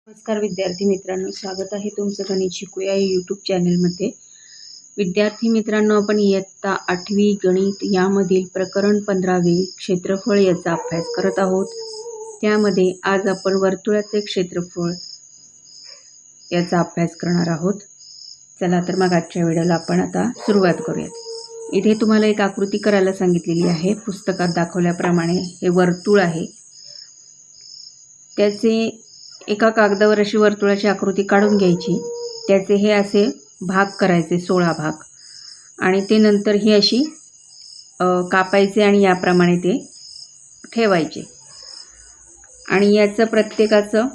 नमस्कार विद्यार्थी मित्रांनो, स्वागत आहे तुमचं गणित शिकूया या यूट्यूब चॅनलमध्ये। विद्यार्थी मित्रांनो, आपण इयत्ता 8वी गणित यामधील प्रकरण 15वे क्षेत्रफळ याचा अभ्यास करत आहोत। त्यामध्ये आज आपण वर्तुळाचे क्षेत्रफळ याचा अभ्यास करणार आहोत। चला तर मग आजच्या व्हिडिओला आपण आता सुरुवात करूयात। इथे तुम्हाला एक आकृती करायला सांगितलेली आहे। पुस्तकात दाखवल्याप्रमाणे हे वर्तुळ आहे। त्याचे एका कागदावर अशी वर्तुळाची आकृती काढून घ्यायची। त्याचे हे असे भाग करायचे, 16 भाग, आणि ते नंतर ही अशी कापायचे आणि याप्रमाणे ते ठेवायचे। आणि याचं प्रत्येकाचं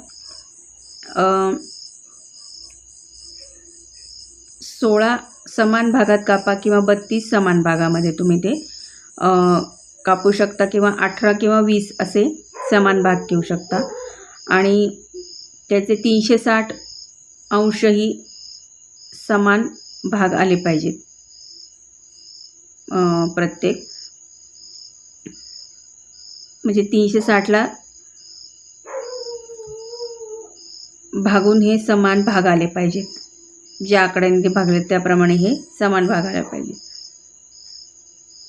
16 समान भागात कापा किंवा 32 समान भागामध्ये तुम्ही ते कापू शकता, किंवा 18 किंवा 20 असे समान भाग घेऊ शकता। आणि त्याचे 360 अंशही समान भाग आले पाहिजेत प्रत्येक, म्हणजे 360ला भागून हे समान भाग आले पाहिजेत। ज्या आकड्याने ते भागले त्याप्रमाणे हे समान भाग आले पाहिजेत।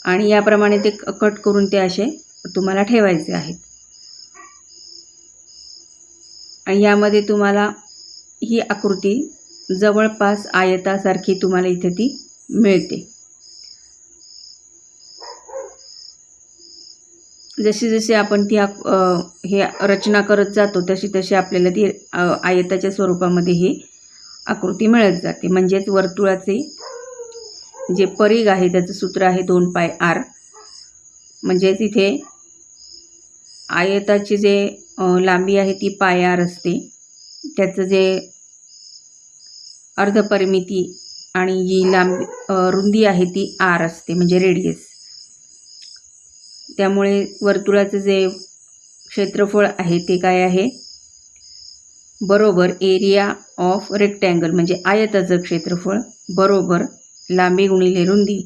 आणि याप्रमाणे ते कट करून ते असे तुम्हाला ठेवायचे आहेत। आणि यामध्ये तुम्हाला ही आकृती जवळपास आयतासारखी तुम्हाला इथे ती मिळते। जशी जशी आपण ती हे रचना करत जातो तशी तशी आपल्याला ती आयताच्या स्वरूपामध्ये ही आकृती मिळत जाते। म्हणजेच वर्तुळाचे जे परिघ आहे त्याचं सूत्र आहे 2πr। म्हणजेच इथे आयताची जे लांबी आहे ती πr असते, त्याचं जे अर्धपरिमिती आणि जी लांबी रुंदी आहे ती r असते, म्हणजे रेडियस। त्यामुळे वर्तुळाचं जे क्षेत्रफळ आहे ते काय आहे, बरोबर एरिया ऑफ रेक्टँगल, म्हणजे आयताचं क्षेत्रफळ बरोबर लांबी गुणिले रुंदी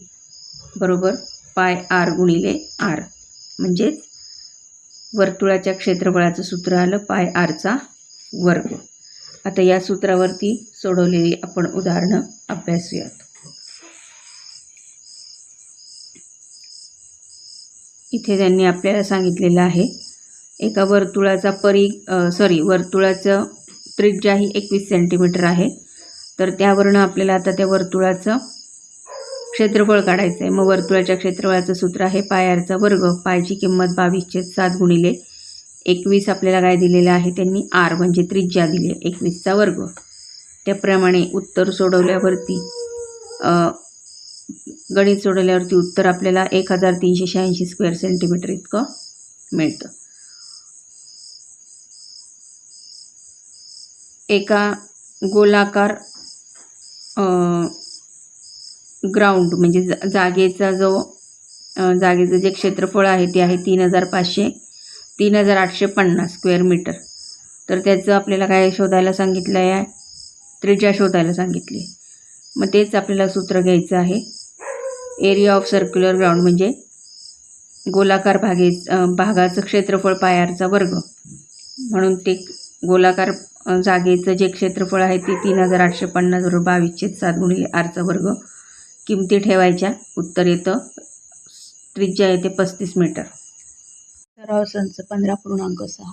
बरोबर πr गुणिले r। म्हणजेच वर्तुळाच्या क्षेत्रफळाचं सूत्र आलं πr² वर्ग। आता या सूत्रावरती सोडवलेली आपण उदाहरणं अभ्यासूयात। इथे त्यांनी आपल्याला सांगितलेलं आहे, एका वर्तुळाचा वर्तुळाचं त्रिज्या ही 21 सेंटीमीटर आहे। तर त्यावरनं आपल्याला आता त्या वर्तुळाचं क्षेत्रफळ काढायचं आहे। मग वर्तुळाच्या क्षेत्रफळाचं सूत्र आहे πr² वर्ग। पायची किंमत 22/7 गुणिले 21 आपल्याला काय दिलेलं आहे त्यांनी, r म्हणजे त्रिज्या दिली 21चा वर्ग। त्याप्रमाणे उत्तर सोडवल्यावरती गणित सोडवल्यावरती उत्तर आपल्याला 1386 स्क्वेअर सेंटीमीटर इतकं मिळतं। एका गोलाकार ग्राउंड म्हणजे जागेचं जे क्षेत्रफळ आहे ते आहे 3850 स्क्वेअर मीटर। तर त्याचं आपल्याला काय शोधायला सांगितलं आहे, त्रिज्या शोधायला सांगितली। मग तेच आपल्याला सूत्र घ्यायचं आहे, एरिया ऑफ सर्क्युलर ग्राउंड म्हणजे गोलाकार भागाचं क्षेत्रफळ πr² वर्ग। म्हणून ते गोलाकार जागेचं जे क्षेत्रफळ आहे ते 3850 बरोबर 22/7 गुणिले r² वर्ग। किमती ठेवायच्या, उत्तर येतं, त्रिज्या येते 35 मीटर। सराव संच 15.6।